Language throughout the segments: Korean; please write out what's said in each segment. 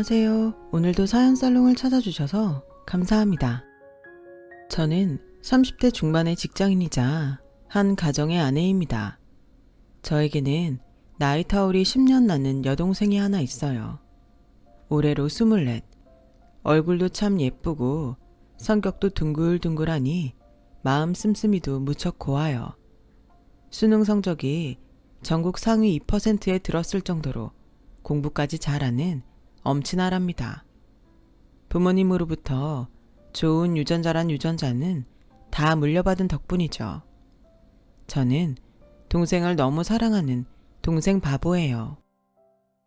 안녕하세요. 오늘도 사연살롱을 찾아주셔서 감사합니다. 저는 30대 중반의 직장인이자 한 가정의 아내입니다. 저에게는 나이 터울이 10년 나는 여동생이 하나 있어요. 올해로 24. 얼굴도 참 예쁘고 성격도 둥글둥글하니 마음 씀씀이도 무척 고와요. 수능 성적이 전국 상위 2%에 들었을 정도로 공부까지 잘하는 엄친아랍니다. 부모님으로부터 좋은 유전자란 유전자는 다 물려받은 덕분이죠. 저는 동생을 너무 사랑하는 동생 바보예요.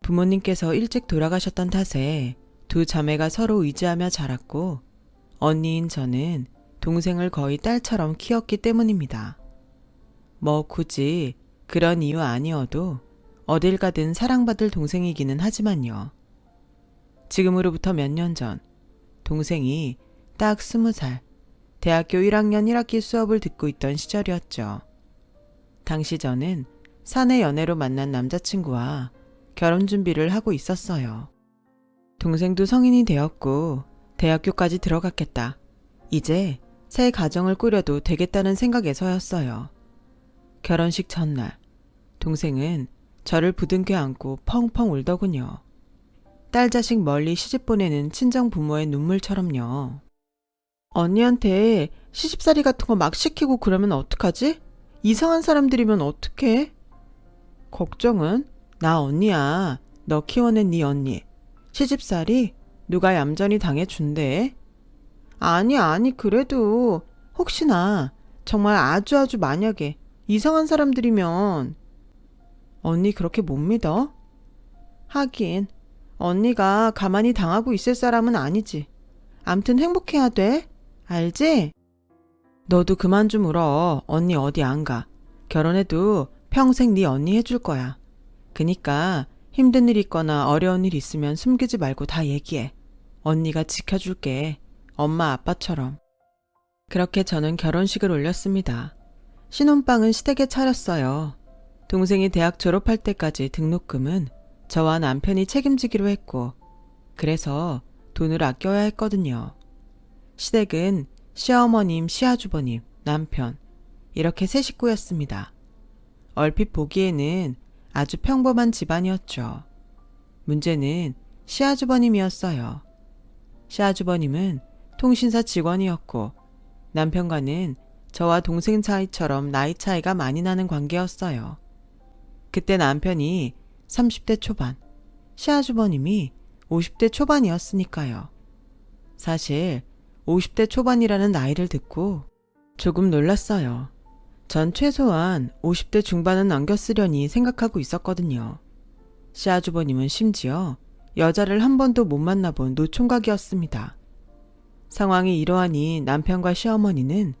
부모님께서 일찍 돌아가셨던 탓에 두 자매가 서로 의지하며 자랐고 언니인 저는 동생을 거의 딸처럼 키웠기 때문입니다. 뭐 굳이 그런 이유 아니어도 어딜 가든 사랑받을 동생이기는 하지만요. 지금으로부터 몇 년 전 동생이 딱 20살 대학교 1학년 1학기 수업을 듣고 있던 시절이었죠. 당시 저는 사내 연애로 만난 남자친구와 결혼 준비를 하고 있었어요. 동생도 성인이 되었고 대학교까지 들어갔겠다. 이제 새 가정을 꾸려도 되겠다는 생각에서였어요. 결혼식 전날 동생은 저를 부둥켜 안고 펑펑 울더군요. 딸 자식 멀리 시집 보내는 친정 부모의 눈물처럼요. 언니한테 시집살이 같은 거 막 시키고 그러면 어떡하지? 이상한 사람들이면 어떡해? 걱정은? 나 언니야. 너 키워낸 네 언니. 시집살이? 누가 얌전히 당해준대? 아니 그래도 혹시나 정말 아주 만약에 이상한 사람들이면 언니 그렇게 못 믿어? 하긴 언니가 가만히 당하고 있을 사람은 아니지. 암튼 행복해야 돼. 알지? 너도 그만 좀 울어. 언니 어디 안 가. 결혼해도 평생 네 언니 해줄 거야. 그니까 힘든 일 있거나 어려운 일 있으면 숨기지 말고 다 얘기해. 언니가 지켜줄게. 엄마 아빠처럼. 그렇게 저는 결혼식을 올렸습니다. 신혼방은 시댁에 차렸어요. 동생이 대학 졸업할 때까지 등록금은 저와 남편이 책임지기로 했고 그래서 돈을 아껴야 했거든요. 시댁은 시어머님, 시아주버님, 남편 이렇게 세 식구였습니다. 얼핏 보기에는 아주 평범한 집안이었죠. 문제는 시아주버님이었어요. 시아주버님은 통신사 직원이었고 남편과는 저와 동생 사이처럼 나이 차이가 많이 나는 관계였어요. 그때 남편이 30대 초반, 시아주버님이 50대 초반이었으니까요. 사실 50대 초반이라는 나이를 듣고 조금 놀랐어요. 전 최소한 50대 중반은 넘겼으려니 생각하고 있었거든요. 시아주버님은 심지어 여자를 한 번도 못 만나본 노총각이었습니다. 상황이 이러하니 남편과 시어머니는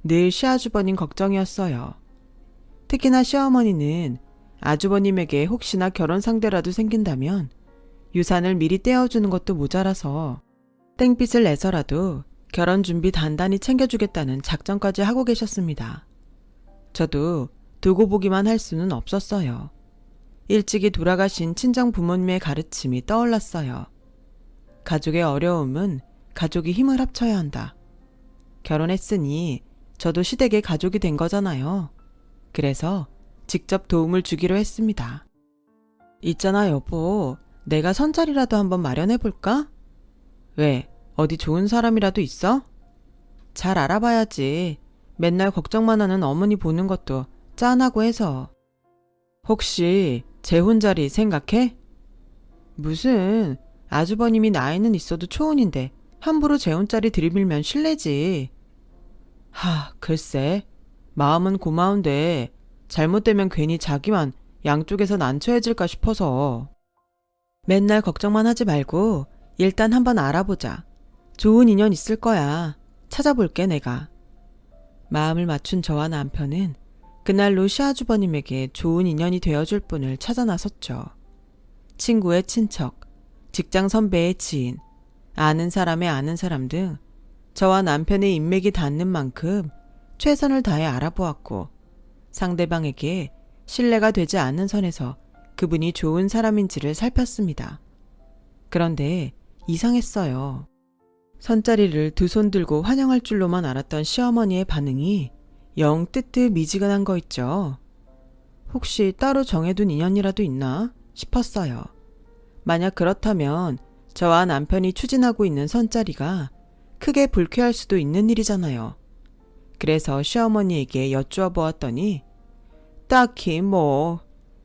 늘 시아주버님 걱정이었어요. 특히나 시어머니는 아주버님에게 혹시나 결혼 상대라도 생긴다면 유산을 미리 떼어주는 것도 모자라서 땡빛을 내서라도 결혼 준비 단단히 챙겨주겠다는 작전까지 하고 계셨습니다. 저도 두고 보기만 할 수는 없었어요. 일찍이 돌아가신 친정 부모님의 가르침이 떠올랐어요. 가족의 어려움은 가족이 힘을 합쳐야 한다. 결혼했으니 저도 시댁의 가족이 된 거잖아요. 그래서 직접 도움을 주기로 했습니다. 있잖아 여보, 내가 선자리라도 한번 마련해볼까? 왜? 어디 좋은 사람이라도 있어? 잘 알아봐야지. 맨날 걱정만 하는 어머니 보는 것도 짠하고 해서. 혹시 재혼 자리 생각해? 무슨 아주버님이 나이는 있어도 초혼인데 함부로 재혼 자리 들이밀면 실례지. 글쎄. 마음은 고마운데 잘못되면 괜히 자기만 양쪽에서 난처해질까 싶어서. 맨날 걱정만 하지 말고 일단 한번 알아보자. 좋은 인연 있을 거야. 찾아볼게 내가. 마음을 맞춘 저와 남편은 그날로 시아주버님에게 좋은 인연이 되어줄 분을 찾아 나섰죠. 친구의 친척, 직장 선배의 지인, 아는 사람의 아는 사람 등 저와 남편의 인맥이 닿는 만큼 최선을 다해 알아보았고 상대방에게 신뢰가 되지 않는 선에서 그분이 좋은 사람인지를 살폈습니다. 그런데 이상했어요. 선자리를 두 손 들고 환영할 줄로만 알았던 시어머니의 반응이 영 뜨뜻미지근한 거 있죠. 혹시 따로 정해둔 인연이라도 있나 싶었어요. 만약 그렇다면 저와 남편이 추진하고 있는 선자리가 크게 불쾌할 수도 있는 일이잖아요. 그래서 시어머니에게 여쭈어 보았더니 딱히 뭐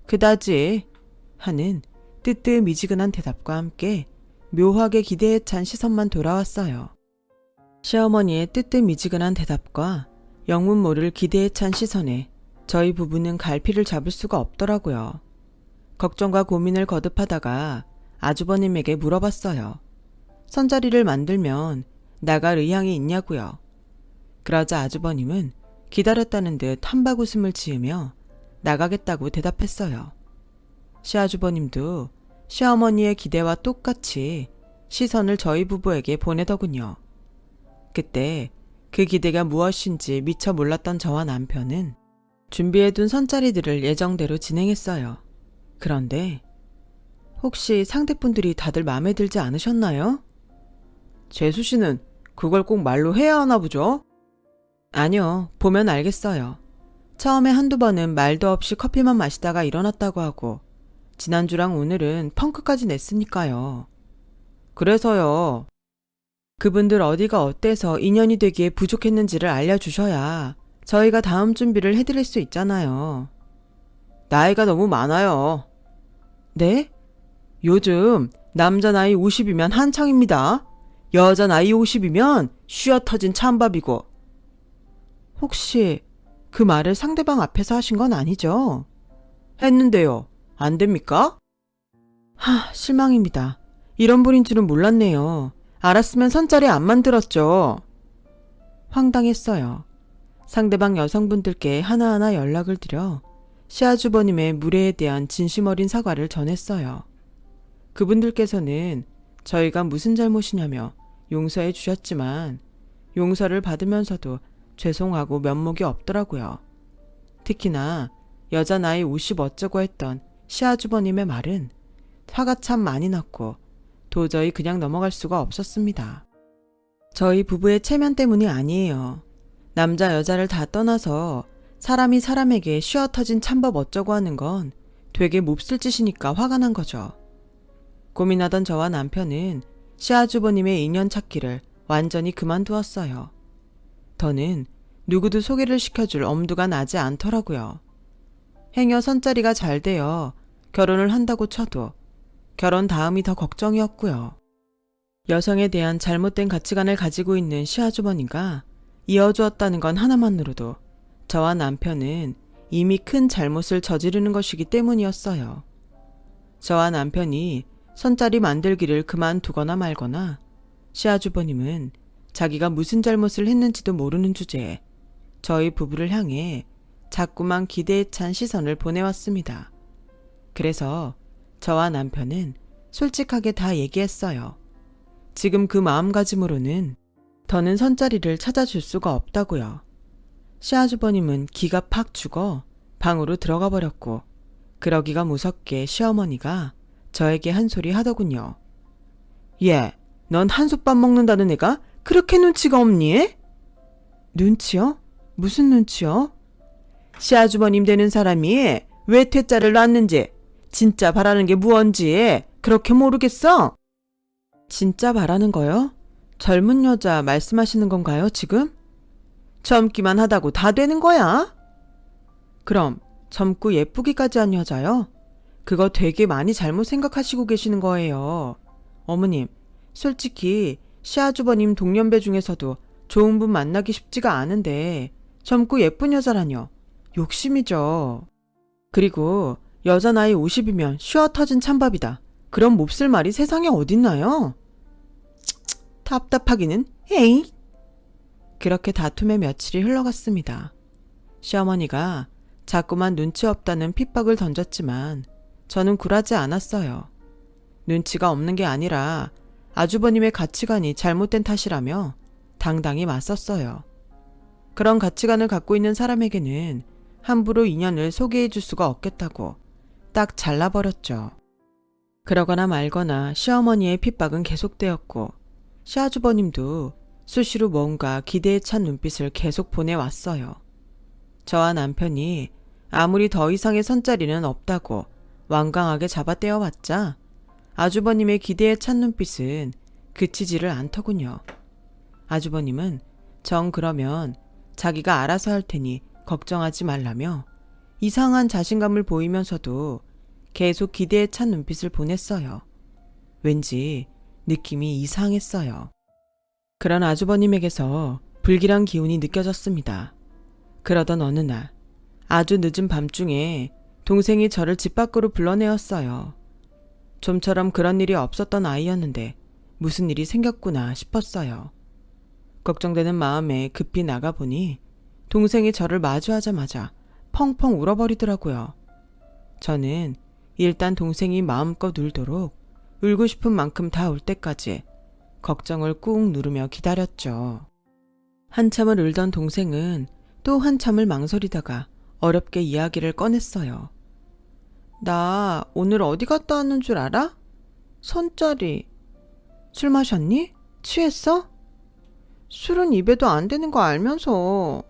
그다지 하는 뜨뜻미지근한 대답과 함께 묘하게 기대에 찬 시선만 돌아왔어요. 시어머니의 뜨뜻미지근한 대답과 영문 모를 기대에 찬 시선에 저희 부부는 갈피를 잡을 수가 없더라고요. 걱정과 고민을 거듭하다가 아주버님에게 물어봤어요. 선자리를 만들면 나갈 의향이 있냐고요. 그러자 아주버님은 기다렸다는 듯 한박 웃음을 지으며 나가겠다고 대답했어요. 시아주버님도 시어머니의 기대와 똑같이 시선을 저희 부부에게 보내더군요. 그때 그 기대가 무엇인지 미처 몰랐던 저와 남편은 준비해둔 선자리들을 예정대로 진행했어요. 그런데 혹시 상대분들이 다들 마음에 들지 않으셨나요? 재수 씨는 그걸 꼭 말로 해야 하나 보죠? 아니요, 보면 알겠어요. 처음에 한두 번은 말도 없이 커피만 마시다가 일어났다고 하고 지난주랑 오늘은 펑크까지 냈으니까요. 그래서요. 그분들 어디가 어때서 인연이 되기에 부족했는지를 알려주셔야 저희가 다음 준비를 해드릴 수 있잖아요. 나이가 너무 많아요. 네? 요즘 남자 나이 50이면 한창입니다. 여자 나이 50이면 쉬어 터진 찬밥이고. 혹시 그 말을 상대방 앞에서 하신 건 아니죠? 했는데요. 안 됩니까? 실망입니다. 이런 분인 줄은 몰랐네요. 알았으면 선자리 안 만들었죠. 황당했어요. 상대방 여성분들께 하나하나 연락을 드려 시아주버님의 무례에 대한 진심 어린 사과를 전했어요. 그분들께서는 저희가 무슨 잘못이냐며 용서해 주셨지만 용서를 받으면서도 죄송하고 면목이 없더라고요. 특히나 여자 나이 50 어쩌고 했던 시아주버님의 말은 화가 참 많이 났고 도저히 그냥 넘어갈 수가 없었습니다. 저희 부부의 체면 때문이 아니에요. 남자 여자를 다 떠나서 사람이 사람에게 쉬어 터진 찬법 어쩌고 하는 건 되게 몹쓸 짓이니까 화가 난 거죠. 고민하던 저와 남편은 시아주버님의 인연 찾기를 완전히 그만두었어요. 더는 누구도 소개를 시켜줄 엄두가 나지 않더라고요. 행여 선자리가 잘 되어 결혼을 한다고 쳐도 결혼 다음이 더 걱정이었고요. 여성에 대한 잘못된 가치관을 가지고 있는 시아주버니가 이어주었다는 건 하나만으로도 저와 남편은 이미 큰 잘못을 저지르는 것이기 때문이었어요. 저와 남편이 선자리 만들기를 그만두거나 말거나 시아주버님은 자기가 무슨 잘못을 했는지도 모르는 주제에 저희 부부를 향해 자꾸만 기대에 찬 시선을 보내왔습니다. 그래서 저와 남편은 솔직하게 다 얘기했어요. 지금 그 마음가짐으로는 더는 선자리를 찾아줄 수가 없다고요. 시아주버님은 기가 팍 죽어 방으로 들어가 버렸고 그러기가 무섭게 시어머니가 저에게 한 소리 하더군요. 예, 넌 한솥밥 먹는다는 애가 그렇게 눈치가 없니? 눈치요? 무슨 눈치요? 시아주버님 되는 사람이 왜 퇴짜를 놨는지 진짜 바라는 게 무언지 그렇게 모르겠어? 진짜 바라는 거요? 젊은 여자 말씀하시는 건가요, 지금? 젊기만 하다고 다 되는 거야? 그럼 젊고 예쁘기까지 한 여자요? 그거 되게 많이 잘못 생각하시고 계시는 거예요. 어머님, 솔직히 시아주버님 동년배 중에서도 좋은 분 만나기 쉽지가 않은데 젊고 예쁜 여자라뇨. 욕심이죠. 그리고 여자 나이 50이면 쉬어 터진 찬밥이다. 그런 몹쓸 말이 세상에 어딨나요? 답답하기는 에이. 그렇게 다툼의 며칠이 흘러갔습니다. 시어머니가 자꾸만 눈치 없다는 핍박을 던졌지만 저는 굴하지 않았어요. 눈치가 없는 게 아니라 아주버님의 가치관이 잘못된 탓이라며 당당히 맞섰어요. 그런 가치관을 갖고 있는 사람에게는 함부로 인연을 소개해 줄 수가 없겠다고 딱 잘라버렸죠. 그러거나 말거나 시어머니의 핍박은 계속되었고 시아주버님도 수시로 뭔가 기대에 찬 눈빛을 계속 보내왔어요. 저와 남편이 아무리 더 이상의 선자리는 없다고 완강하게 잡아떼어왔자 아주버님의 기대에 찬 눈빛은 그치지를 않더군요. 아주버님은 정 그러면 자기가 알아서 할 테니 걱정하지 말라며 이상한 자신감을 보이면서도 계속 기대에 찬 눈빛을 보냈어요. 왠지 느낌이 이상했어요. 그런 아주버님에게서 불길한 기운이 느껴졌습니다. 그러던 어느 날 아주 늦은 밤중에 동생이 저를 집 밖으로 불러내었어요. 좀처럼 그런 일이 없었던 아이였는데 무슨 일이 생겼구나 싶었어요. 걱정되는 마음에 급히 나가보니 동생이 저를 마주하자마자 펑펑 울어버리더라고요. 저는 일단 동생이 마음껏 울도록 울고 싶은 만큼 다 울 때까지 걱정을 꾹 누르며 기다렸죠. 한참을 울던 동생은 또 한참을 망설이다가 어렵게 이야기를 꺼냈어요. 나 오늘 어디 갔다 왔는 줄 알아? 선짜리. 술 마셨니? 취했어? 술은 입에도 안 되는 거 알면서.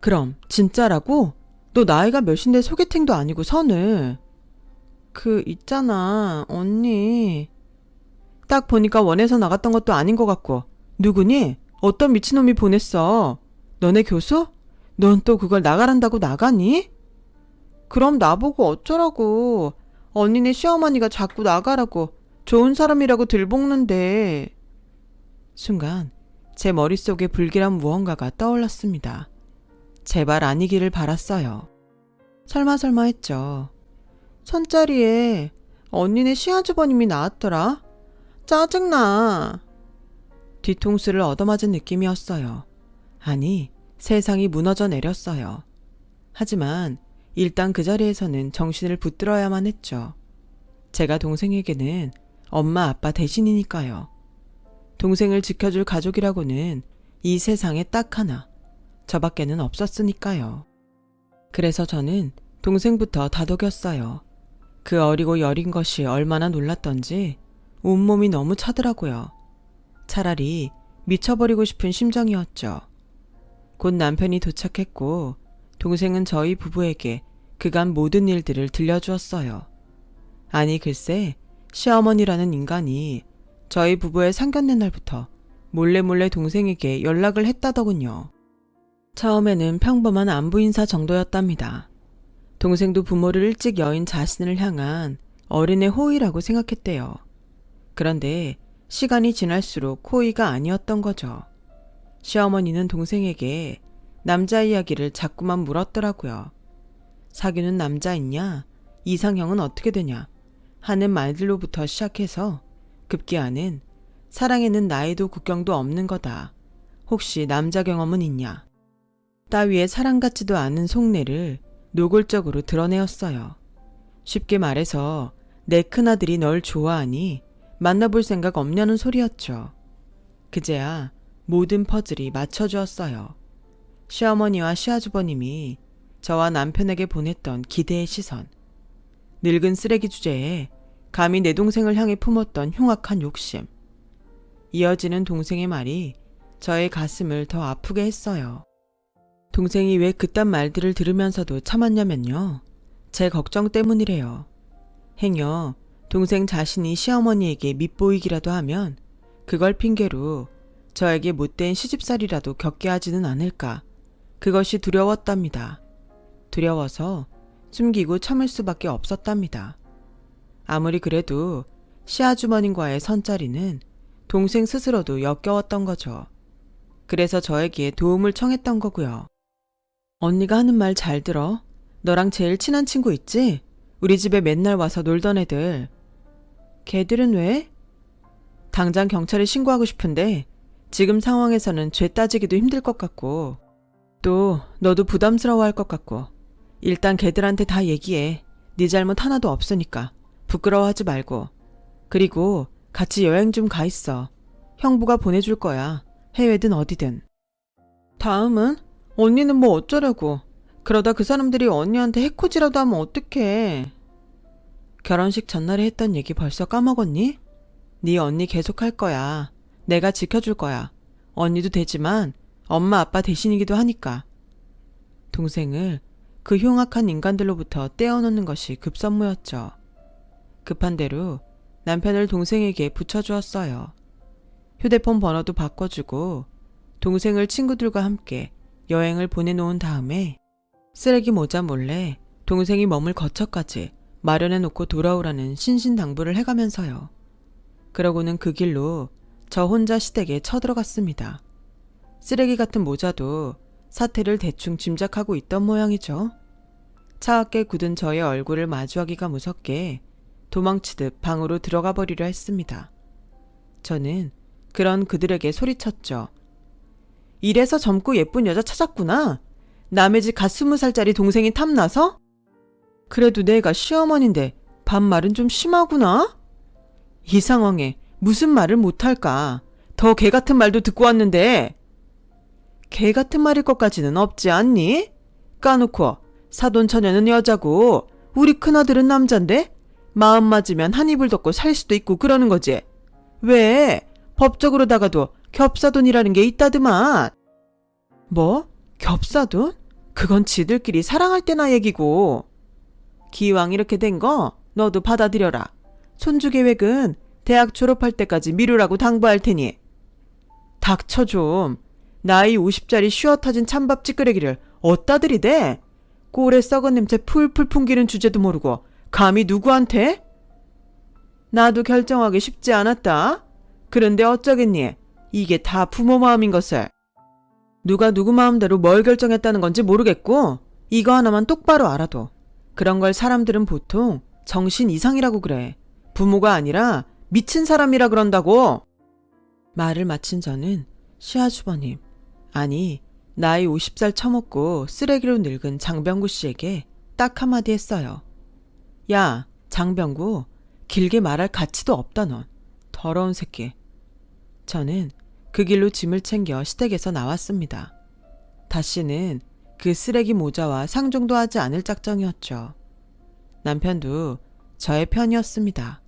그럼 진짜라고? 너 나이가 몇인데 소개팅도 아니고 선을. 있잖아 언니. 딱 보니까 원해서 나갔던 것도 아닌 것 같고. 누구니? 어떤 미친놈이 보냈어? 너네 교수? 넌 또 그걸 나가란다고 나가니? 그럼 나보고 어쩌라고. 언니네 시어머니가 자꾸 나가라고 좋은 사람이라고 들볶는데. 순간 제 머릿속에 불길한 무언가가 떠올랐습니다. 제발 아니기를 바랐어요. 설마 했죠. 선자리에 언니네 시아주버님이 나왔더라. 짜증나. 뒤통수를 얻어맞은 느낌이었어요. 아니, 세상이 무너져 내렸어요. 하지만 일단 그 자리에서는 정신을 붙들어야만 했죠. 제가 동생에게는 엄마 아빠 대신이니까요. 동생을 지켜줄 가족이라고는 이 세상에 딱 하나, 저밖에는 없었으니까요. 그래서 저는 동생부터 다독였어요. 그 어리고 여린 것이 얼마나 놀랐던지 온몸이 너무 차더라고요. 차라리 미쳐버리고 싶은 심정이었죠. 곧 남편이 도착했고 동생은 저희 부부에게 그간 모든 일들을 들려주었어요. 아니 글쎄 시어머니라는 인간이 저희 부부의 상견례 날부터 몰래 동생에게 연락을 했다더군요. 처음에는 평범한 안부 인사 정도였답니다. 동생도 부모를 일찍 여인 자신을 향한 어린애 호의라고 생각했대요. 그런데 시간이 지날수록 호의가 아니었던 거죠. 시어머니는 동생에게 남자 이야기를 자꾸만 물었더라고요. 사귀는 남자 있냐? 이상형은 어떻게 되냐? 하는 말들로부터 시작해서 급기야는 사랑에는 나이도 국경도 없는 거다. 혹시 남자 경험은 있냐? 따위의 사랑 같지도 않은 속내를 노골적으로 드러내었어요. 쉽게 말해서 내 큰아들이 널 좋아하니 만나볼 생각 없냐는 소리였죠. 그제야 모든 퍼즐이 맞춰주었어요. 시어머니와 시아주버님이 저와 남편에게 보냈던 기대의 시선, 늙은 쓰레기 주제에 감히 내 동생을 향해 품었던 흉악한 욕심, 이어지는 동생의 말이 저의 가슴을 더 아프게 했어요. 동생이 왜 그딴 말들을 들으면서도 참았냐면요. 제 걱정 때문이래요. 행여 동생 자신이 시어머니에게 밉보이기라도 하면 그걸 핑계로 저에게 못된 시집살이라도 겪게 하지는 않을까. 그것이 두려웠답니다. 두려워서 숨기고 참을 수밖에 없었답니다. 아무리 그래도 시아주머님과의 선자리는 동생 스스로도 역겨웠던 거죠. 그래서 저에게 도움을 청했던 거고요. 언니가 하는 말 잘 들어. 너랑 제일 친한 친구 있지? 우리 집에 맨날 와서 놀던 애들. 걔들은 왜? 당장 경찰에 신고하고 싶은데 지금 상황에서는 죄 따지기도 힘들 것 같고 또 너도 부담스러워할 것 같고 일단 걔들한테 다 얘기해. 네 잘못 하나도 없으니까 부끄러워하지 말고. 그리고 같이 여행 좀 가 있어. 형부가 보내줄 거야. 해외든 어디든. 다음은? 언니는 뭐 어쩌려고. 그러다 그 사람들이 언니한테 해코지라도 하면 어떡해. 결혼식 전날에 했던 얘기 벌써 까먹었니? 네 언니 계속 할 거야. 내가 지켜줄 거야. 언니도 되지만 엄마 아빠 대신이기도 하니까. 동생을 그 흉악한 인간들로부터 떼어놓는 것이 급선무였죠. 급한 대로 남편을 동생에게 붙여주었어요. 휴대폰 번호도 바꿔주고 동생을 친구들과 함께 여행을 보내놓은 다음에 쓰레기 모자 몰래 동생이 머물 거처까지 마련해놓고 돌아오라는 신신당부를 해가면서요. 그러고는 그 길로 저 혼자 시댁에 쳐들어갔습니다. 쓰레기 같은 모자도 사태를 대충 짐작하고 있던 모양이죠. 차갑게 굳은 저의 얼굴을 마주하기가 무섭게 도망치듯 방으로 들어가 버리려 했습니다. 저는 그런 그들에게 소리쳤죠. 이래서 젊고 예쁜 여자 찾았구나. 남의 집 갓 20살짜리 동생이 탐나서? 그래도 내가 시어머니인데 반말은 좀 심하구나. 이 상황에 무슨 말을 못할까. 더 개 같은 말도 듣고 왔는데. 개 같은 말일 것까지는 없지 않니? 까놓고 사돈 처녀는 여자고 우리 큰아들은 남잔데 마음 맞으면 한 입을 덮고 살 수도 있고 그러는 거지. 왜? 법적으로다가도 겹사돈이라는 게 있다드만. 뭐? 겹사돈? 그건 지들끼리 사랑할 때나 얘기고. 기왕 이렇게 된 거 너도 받아들여라. 손주 계획은 대학 졸업할 때까지 미루라고 당부할 테니. 닥쳐 좀. 나이 50짜리 쉬어 터진 찬밥 찌끄레기를 어디다 들이대? 꼴에 썩은 냄새 풀풀 풍기는 주제도 모르고 감히 누구한테? 나도 결정하기 쉽지 않았다. 그런데 어쩌겠니? 이게 다 부모 마음인 것을. 누가 누구 마음대로 뭘 결정했다는 건지 모르겠고 이거 하나만 똑바로 알아도 그런 걸 사람들은 보통 정신 이상이라고 그래. 부모가 아니라 미친 사람이라 그런다고. 말을 마친 저는 시아주버님, 아니 나이 50살 처먹고 쓰레기로 늙은 장병구 씨에게 딱 한마디 했어요. 야, 장병구, 길게 말할 가치도 없다 넌. 더러운 새끼. 저는 그 길로 짐을 챙겨 시댁에서 나왔습니다. 다시는 그 쓰레기 모자와 상종도 하지 않을 작정이었죠. 남편도 저의 편이었습니다.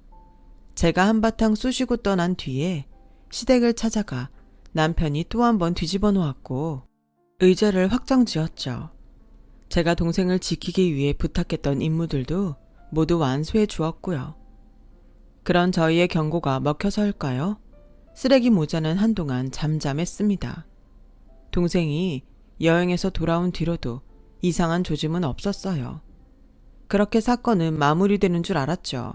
제가 한바탕 쑤시고 떠난 뒤에 시댁을 찾아가 남편이 또 한 번 뒤집어 놓았고 의자를 확정 지었죠. 제가 동생을 지키기 위해 부탁했던 임무들도 모두 완수해 주었고요. 그런 저희의 경고가 먹혀서일까요? 쓰레기 모자는 한동안 잠잠했습니다. 동생이 여행에서 돌아온 뒤로도 이상한 조짐은 없었어요. 그렇게 사건은 마무리되는 줄 알았죠.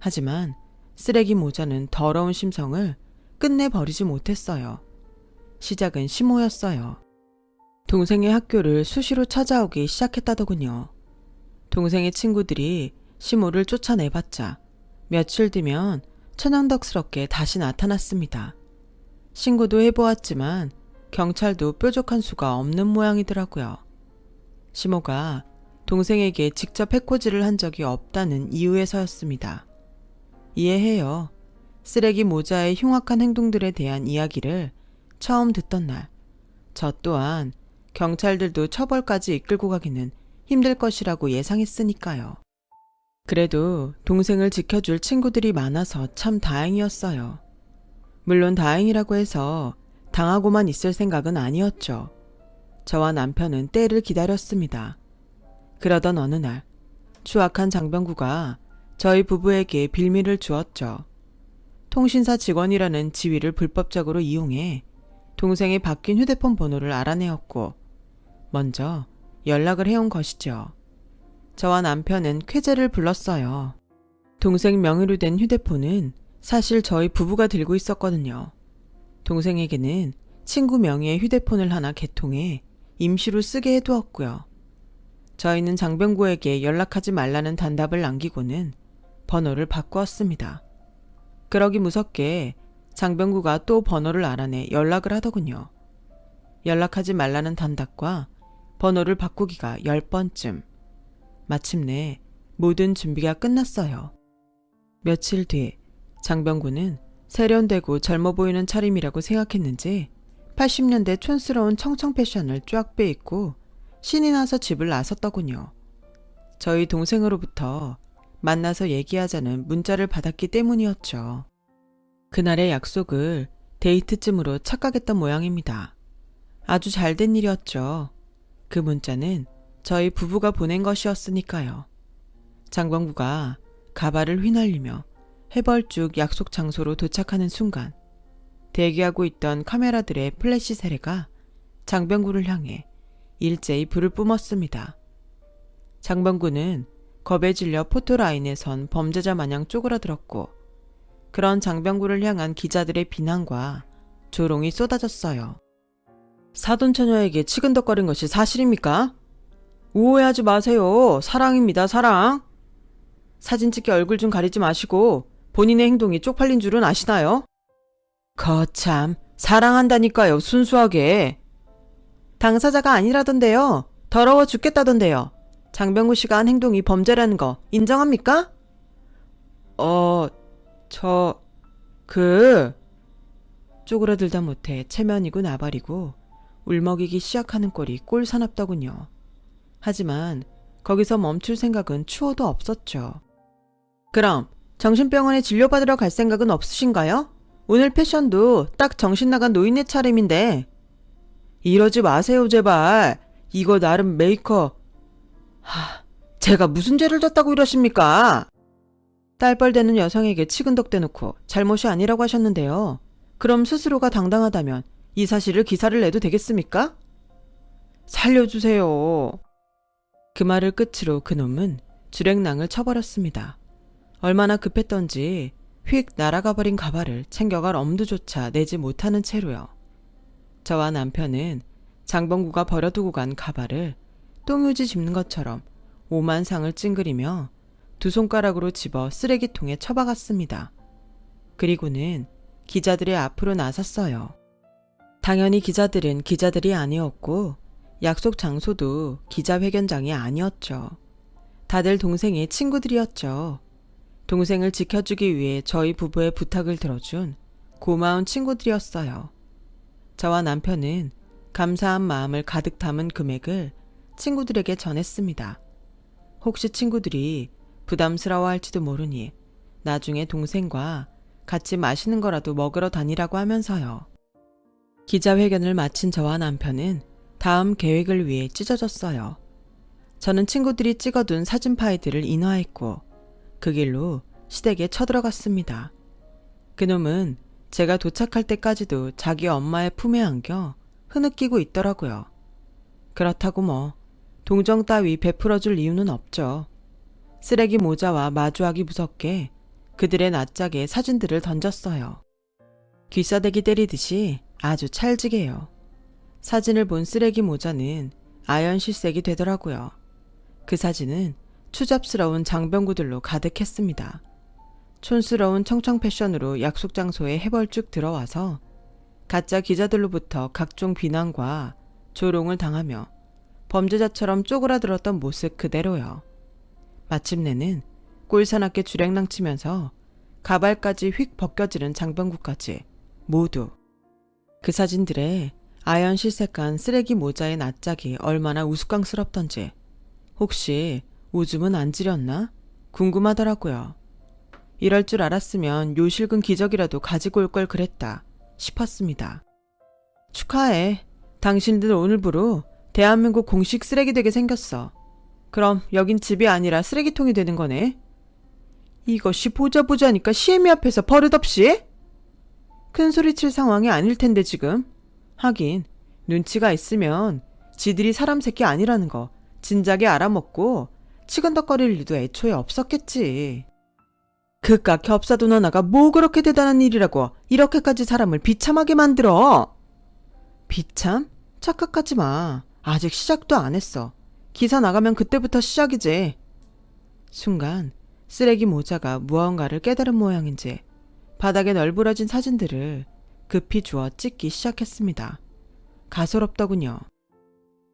하지만 쓰레기 모자는 더러운 심성을 끝내 버리지 못했어요. 시작은 시모였어요. 동생의 학교를 수시로 찾아오기 시작했다더군요. 동생의 친구들이 시모를 쫓아내봤자 며칠 뒤면 천연덕스럽게 다시 나타났습니다. 신고도 해보았지만 경찰도 뾰족한 수가 없는 모양이더라고요. 시모가 동생에게 직접 해코지를 한 적이 없다는 이유에서였습니다. 이해해요. 쓰레기 모자의 흉악한 행동들에 대한 이야기를 처음 듣던 날, 저 또한 경찰들도 처벌까지 이끌고 가기는 힘들 것이라고 예상했으니까요. 그래도 동생을 지켜줄 친구들이 많아서 참 다행이었어요. 물론 다행이라고 해서 당하고만 있을 생각은 아니었죠. 저와 남편은 때를 기다렸습니다. 그러던 어느 날 추악한 장병구가 저희 부부에게 빌미를 주었죠. 통신사 직원이라는 지위를 불법적으로 이용해 동생의 바뀐 휴대폰 번호를 알아내었고 먼저 연락을 해온 것이죠. 저와 남편은 쾌재를 불렀어요. 동생 명의로 된 휴대폰은 사실 저희 부부가 들고 있었거든요. 동생에게는 친구 명의의 휴대폰을 하나 개통해 임시로 쓰게 해두었고요. 저희는 장병구에게 연락하지 말라는 단답을 남기고는 번호를 바꾸었습니다. 그러기 무섭게 장병구가 또 번호를 알아내 연락을 하더군요. 연락하지 말라는 단답과 번호를 바꾸기가 10번쯤. 마침내 모든 준비가 끝났어요. 며칠 뒤 장병구는 세련되고 젊어 보이는 차림이라고 생각했는지 80년대 촌스러운 청청 패션을 쫙 빼입고 신이 나서 집을 나섰더군요. 저희 동생으로부터 만나서 얘기하자는 문자를 받았기 때문이었죠. 그날의 약속을 데이트쯤으로 착각했던 모양입니다. 아주 잘된 일이었죠. 그 문자는 저희 부부가 보낸 것이었으니까요. 장병구가 가발을 휘날리며 해벌쭉 약속 장소로 도착하는 순간 대기하고 있던 카메라들의 플래시 세례가 장병구를 향해 일제히 불을 뿜었습니다. 장병구는 겁에 질려 포토라인에 선 범죄자 마냥 쪼그라들었고 그런 장병구를 향한 기자들의 비난과 조롱이 쏟아졌어요. 사돈처녀에게 치근덕거린 것이 사실입니까? 오해하지 마세요. 사랑입니다, 사랑. 사진 찍게 얼굴 좀 가리지 마시고 본인의 행동이 쪽팔린 줄은 아시나요? 거참, 사랑한다니까요, 순수하게. 당사자가 아니라던데요. 더러워 죽겠다던데요. 장병구 씨가 한 행동이 범죄라는 거 인정합니까? 쪼그라들다 못해 체면이고 나발이고 울먹이기 시작하는 꼴이 꼴사납더군요. 하지만 거기서 멈출 생각은 추호도 없었죠. 그럼 정신병원에 진료받으러 갈 생각은 없으신가요? 오늘 패션도 딱 정신 나간 노인네 차림인데. 이러지 마세요, 제발. 이거 나름 메이크업. 제가 무슨 죄를 졌다고 이러십니까? 딸뻘되는 여성에게 치근덕대놓고 잘못이 아니라고 하셨는데요. 그럼 스스로가 당당하다면 이 사실을 기사를 내도 되겠습니까? 살려주세요. 그 말을 끝으로 그놈은 주랭랑을 쳐버렸습니다. 얼마나 급했던지 휙 날아가 버린 가발을 챙겨갈 엄두조차 내지 못하는 채로요. 저와 남편은 장병구가 버려두고 간 가발을 똥유지 집는 것처럼 오만상을 찡그리며 두 손가락으로 집어 쓰레기통에 처박았습니다. 그리고는 기자들의 앞으로 나섰어요. 당연히 기자들은 기자들이 아니었고 약속 장소도 기자회견장이 아니었죠. 다들 동생의 친구들이었죠. 동생을 지켜주기 위해 저희 부부의 부탁을 들어준 고마운 친구들이었어요. 저와 남편은 감사한 마음을 가득 담은 금액을 친구들에게 전했습니다. 혹시 친구들이 부담스러워할지도 모르니 나중에 동생과 같이 맛있는 거라도 먹으러 다니라고 하면서요. 기자회견을 마친 저와 남편은 다음 계획을 위해 찢어졌어요. 저는 친구들이 찍어둔 사진 파일들을 인화했고 그 길로 시댁에 쳐들어갔습니다. 그놈은 제가 도착할 때까지도 자기 엄마의 품에 안겨 흐느끼고 있더라고요. 그렇다고 뭐 동정 따위 베풀어줄 이유는 없죠. 쓰레기 모자와 마주하기 무섭게 그들의 낯짝에 사진들을 던졌어요. 귀싸대기 때리듯이 아주 찰지게요. 사진을 본 쓰레기 모자는 아연실색이 되더라고요. 그 사진은 추잡스러운 장병구들로 가득했습니다. 촌스러운 청청 패션으로 약속 장소에 해벌쭉 들어와서 가짜 기자들로부터 각종 비난과 조롱을 당하며 범죄자처럼 쪼그라들었던 모습 그대로요. 마침내는 꼴사납게 주랭랑 치면서 가발까지 휙 벗겨지는 장병구까지 모두. 그 사진들에 아연실색한 쓰레기 모자의 낯짝이 얼마나 우스꽝스럽던지 혹시 오줌은 안 지렸나? 궁금하더라고요. 이럴 줄 알았으면 요실금 기적이라도 가지고 올 걸 그랬다 싶었습니다. 축하해. 당신들 오늘부로 대한민국 공식 쓰레기 되게 생겼어. 그럼 여긴 집이 아니라 쓰레기통이 되는 거네. 이것이 보자보자니까 시애미 앞에서 버릇없이? 큰소리칠 상황이 아닐 텐데 지금. 하긴 눈치가 있으면 지들이 사람 새끼 아니라는 거 진작에 알아먹고 치근덕거릴 일도 애초에 없었겠지. 그깟 겹사돈 하나가 뭐 그렇게 대단한 일이라고 이렇게까지 사람을 비참하게 만들어. 비참? 착각하지 마. 아직 시작도 안 했어. 기사 나가면 그때부터 시작이지. 순간 쓰레기 모자가 무언가를 깨달은 모양인지 바닥에 널브러진 사진들을 급히 주워 찍기 시작했습니다. 가소롭더군요.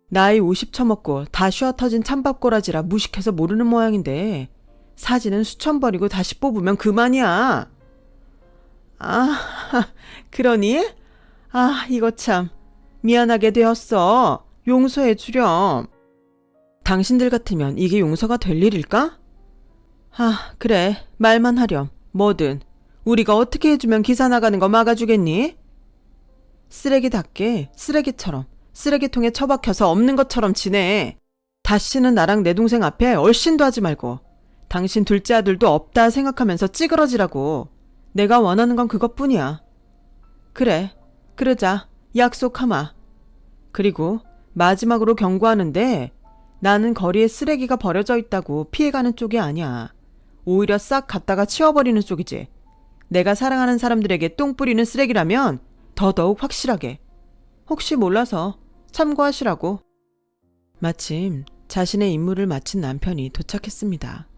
나이 50 처먹고 다 쉬어 터진 찬밥꼬라지라 무식해서 모르는 모양인데 사진은 수천 번이고 다시 뽑으면 그만이야. 그러니? 이거 참 미안하게 되었어. 용서해 주렴. 당신들 같으면 이게 용서가 될 일일까? 그래. 말만 하렴. 뭐든. 우리가 어떻게 해주면 기사 나가는 거 막아주겠니? 쓰레기답게 쓰레기처럼 쓰레기통에 처박혀서 없는 것처럼 지내. 다시는 나랑 내 동생 앞에 얼씬도 하지 말고 당신 둘째 아들도 없다 생각하면서 찌그러지라고. 내가 원하는 건 그것뿐이야. 그래, 그러자. 약속하마. 그리고 마지막으로 경고하는데 나는 거리에 쓰레기가 버려져 있다고 피해가는 쪽이 아니야. 오히려 싹 갖다가 치워버리는 쪽이지. 내가 사랑하는 사람들에게 똥 뿌리는 쓰레기라면 더더욱 확실하게. 혹시 몰라서 참고하시라고. 마침 자신의 임무를 마친 남편이 도착했습니다.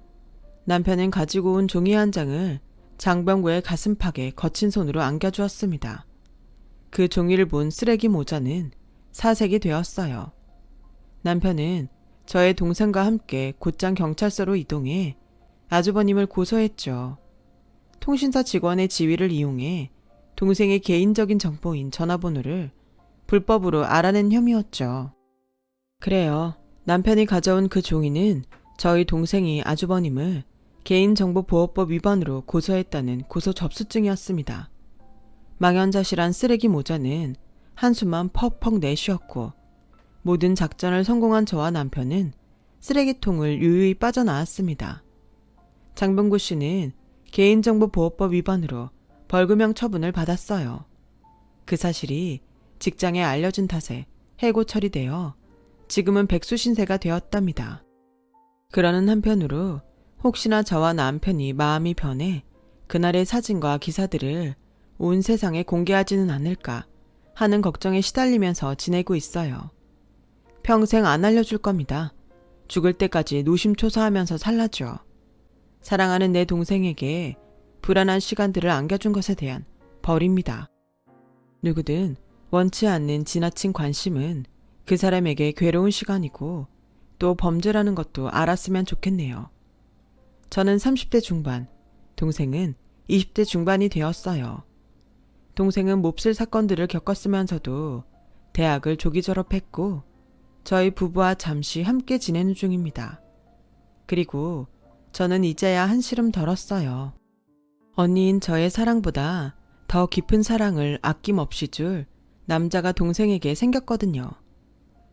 남편은 가지고 온 종이 한 장을 장병구의 가슴팍에 거친 손으로 안겨주었습니다. 그 종이를 본 쓰레기 모자는 사색이 되었어요. 남편은 저의 동생과 함께 곧장 경찰서로 이동해 아주버님을 고소했죠. 통신사 직원의 지위를 이용해 동생의 개인적인 정보인 전화번호를 불법으로 알아낸 혐의였죠. 그래요. 남편이 가져온 그 종이는 저희 동생이 아주버님을 개인정보보호법 위반으로 고소했다는 고소 접수증이었습니다. 망연자실한 쓰레기 모자는 한숨만 퍽퍽 내쉬었고 모든 작전을 성공한 저와 남편은 쓰레기통을 유유히 빠져나왔습니다. 장병구 씨는 개인정보보호법 위반으로 벌금형 처분을 받았어요. 그 사실이 직장에 알려진 탓에 해고 처리되어 지금은 백수신세가 되었답니다. 그러는 한편으로 혹시나 저와 남편이 마음이 변해 그날의 사진과 기사들을 온 세상에 공개하지는 않을까 하는 걱정에 시달리면서 지내고 있어요. 평생 안 알려줄 겁니다. 죽을 때까지 노심초사하면서 살라죠. 사랑하는 내 동생에게 불안한 시간들을 안겨준 것에 대한 벌입니다. 누구든 원치 않는 지나친 관심은 그 사람에게 괴로운 시간이고 또 범죄라는 것도 알았으면 좋겠네요. 저는 30대 중반, 동생은 20대 중반이 되었어요. 동생은 몹쓸 사건들을 겪었으면서도 대학을 조기 졸업했고 저희 부부와 잠시 함께 지내는 중입니다. 그리고 저는 이제야 한시름 덜었어요. 언니인 저의 사랑보다 더 깊은 사랑을 아낌없이 줄 남자가 동생에게 생겼거든요.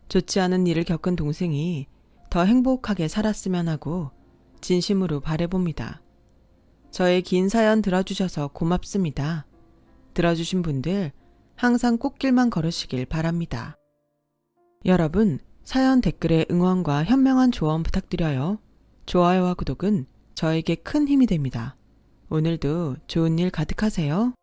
좋지 않은 일을 겪은 동생이 더 행복하게 살았으면 하고 진심으로 바라봅니다. 저의 긴 사연 들어주셔서 고맙습니다. 들어주신 분들 항상 꽃길만 걸으시길 바랍니다. 여러분, 사연 댓글에 응원과 현명한 조언 부탁드려요. 좋아요와 구독은 저에게 큰 힘이 됩니다. 오늘도 좋은 일 가득하세요.